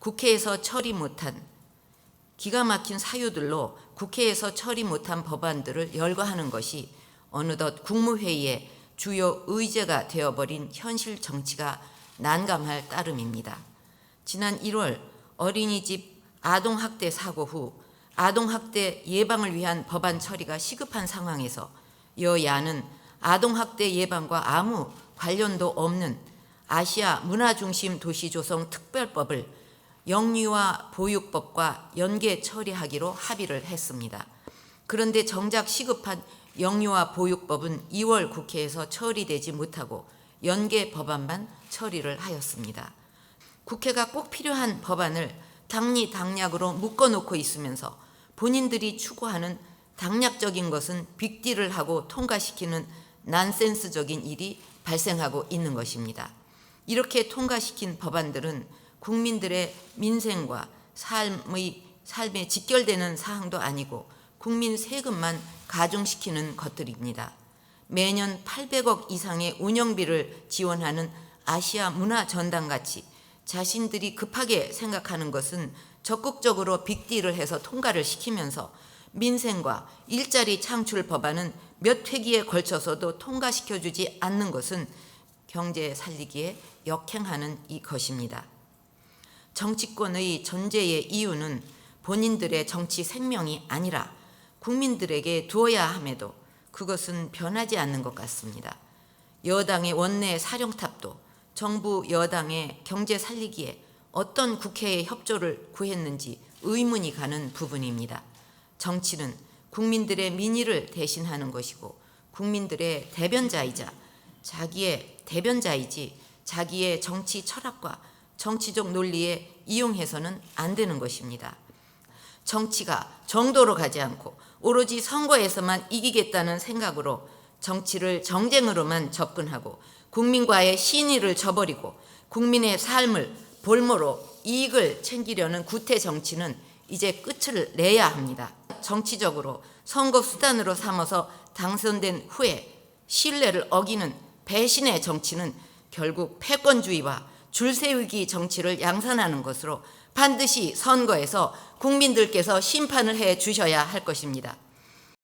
국회에서 처리 못한 기가 막힌 사유들로 국회에서 처리 못한 법안들을 열거하는 것이 어느덧 국무회의의 주요 의제가 되어버린 현실 정치가 난감할 따름입니다. 지난 1월 어린이집 아동학대 사고 후 아동학대 예방을 위한 법안 처리가 시급한 상황에서 여야는 아동학대 예방과 아무 관련도 없는 아시아 문화중심 도시 조성 특별법을 영유아 보육법과 연계 처리하기로 합의를 했습니다. 그런데 정작 시급한 영유아 보육법은 2월 국회에서 처리되지 못하고 연계 법안만 처리를 하였습니다. 국회가 꼭 필요한 법안을 당리당략으로 묶어놓고 있으면서 본인들이 추구하는 당략적인 것은 빅딜을 하고 통과시키는 난센스적인 일이 발생하고 있는 것입니다. 이렇게 통과시킨 법안들은 국민들의 민생과 삶에 직결되는 사항도 아니고 국민 세금만 가중시키는 것들입니다. 매년 800억 이상의 운영비를 지원하는 아시아 문화전당같이 자신들이 급하게 생각하는 것은 적극적으로 빅딜을 해서 통과를 시키면서 민생과 일자리 창출 법안은 몇 회기에 걸쳐서도 통과시켜주지 않는 것은 경제 살리기에 역행하는 것입니다. 정치권의 전제의 이유는 본인들의 정치 생명이 아니라 국민들에게 두어야 함에도 그것은 변하지 않는 것 같습니다. 여당의 원내 사령탑도 정부 여당의 경제 살리기에 어떤 국회의 협조를 구했는지 의문이 가는 부분입니다. 정치는 국민들의 민의를 대신하는 것이고 국민들의 대변자이지 자기의 정치 철학과 정치적 논리에 이용해서는 안 되는 것입니다. 정치가 정도로 가지 않고 오로지 선거에서만 이기겠다는 생각으로 정치를 정쟁으로만 접근하고 국민과의 신의를 저버리고 국민의 삶을 볼모로 이익을 챙기려는 구태 정치는 이제 끝을 내야 합니다. 정치적으로 선거 수단으로 삼아서 당선된 후에 신뢰를 어기는 배신의 정치는 결국 패권주의와 줄세우기 정치를 양산하는 것으로 반드시 선거에서 국민들께서 심판을 해 주셔야 할 것입니다.